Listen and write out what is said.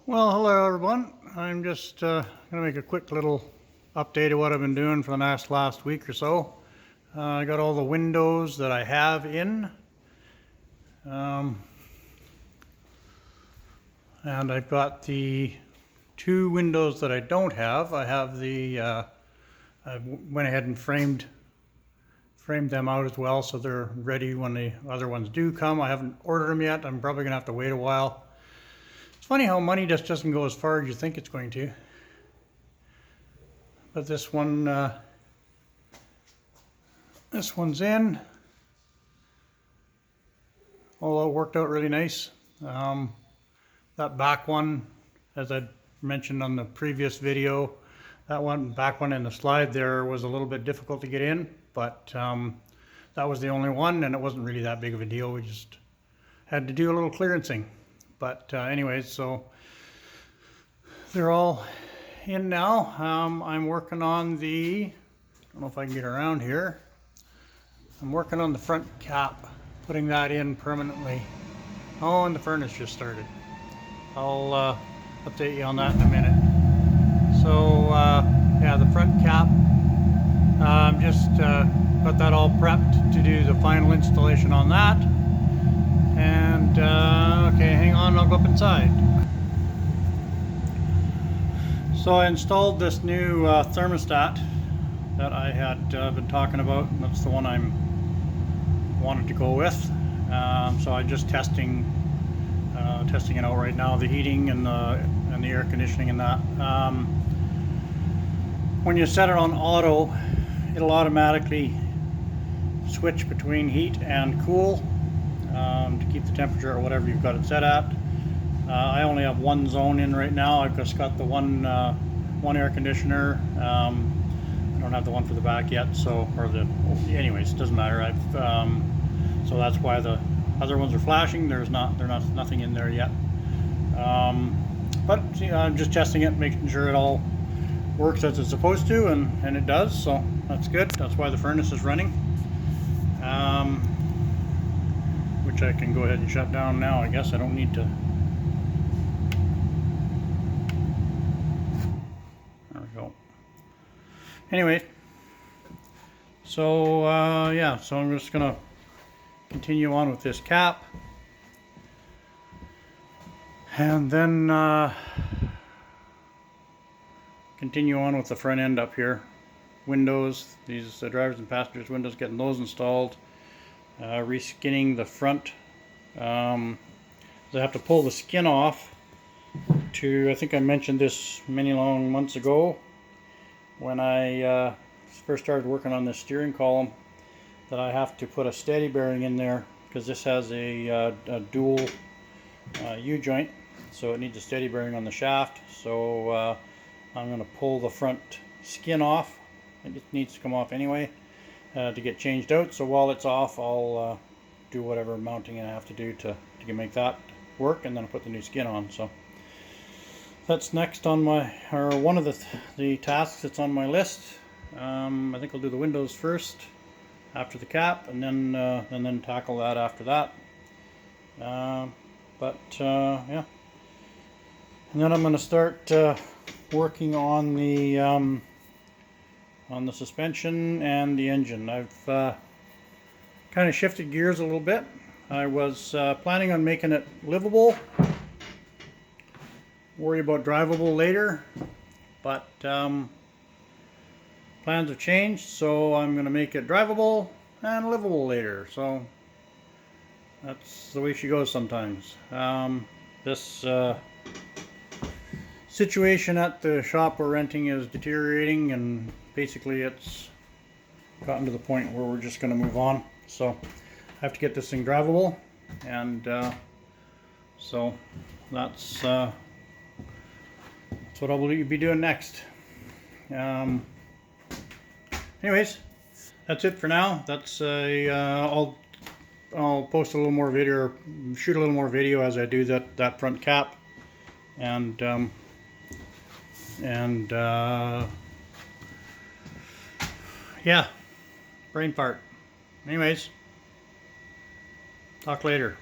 Well, hello everyone. I'm just going to make a quick little update of what I've been doing for the last week or so. I got all the windows that I have in. And I've got the two windows that I don't have. I have the, I went ahead and framed them out as well so they're ready when the other ones do come. I haven't ordered them yet. I'm probably going to have to wait a while. It's funny how money just doesn't go as far as you think it's going to. But this one's in. All worked out really nice. That back one, as I mentioned on the previous video, that back one in the slide there was a little bit difficult to get in, but that was the only one, and it wasn't really that big of a deal. We just had to do a little clearancing. But anyways, so they're all in now. I'm working on the, I don't know if I can get around here. I'm working on the front cap, putting that in permanently. Oh, and the furnace just started. I'll update you on that in a minute. So yeah, the front cap, I'm just got that all prepped to do the final installation on that. And okay, hang on, I'll go up inside. So I installed this new thermostat that I had been talking about. That's the one I wanted to go with. So I'm just testing it out right now, the heating and the air conditioning and that. When you set it on auto, it'll automatically switch between heat and cool. To keep the temperature or whatever you've got it set at. I only have one zone in right now. I've just got the one air conditioner. I don't have the one for the back yet, so anyways, it doesn't matter. So that's why the other ones are flashing. There's nothing in there yet. But you know, I'm just testing it, making sure it all works as it's supposed to, and it does. So that's good. That's why the furnace is running. Which I can go ahead and shut down now. I guess I don't need to. There we go. Anyway, so yeah, so I'm just gonna continue on with this cap, and then continue on with the front end up here. Windows, these drivers and passengers windows, getting those installed. Reskinning the front. I have to pull the skin off I think I mentioned this many long months ago when I first started working on this steering column, that I have to put a steady bearing in there because this has a dual U-joint, so it needs a steady bearing on the shaft. So I'm going to pull the front skin off. It needs to come off anyway. To get changed out. So while it's off, I'll do whatever mounting I have to do to make that work, and then I'll put the new skin on. So that's next on one of the tasks that's on my list. I think I'll do the windows first, after the cap, and then tackle that after that. Yeah, and then I'm going to start working on the suspension and the engine. I've kind of shifted gears a little bit. I was planning on making it livable, worry about drivable later, but plans have changed, so I'm going to make it drivable and livable later. So that's the way she goes sometimes. This situation at the shop we're renting is deteriorating, and basically it's gotten to the point where we're just going to move on. So I have to get this thing drivable, and so that's what I'll be doing next. Anyways, that's it for now. That's I'll post a little more video, shoot a little more video as I do that front cap, and yeah, brain fart. Anyways, talk later.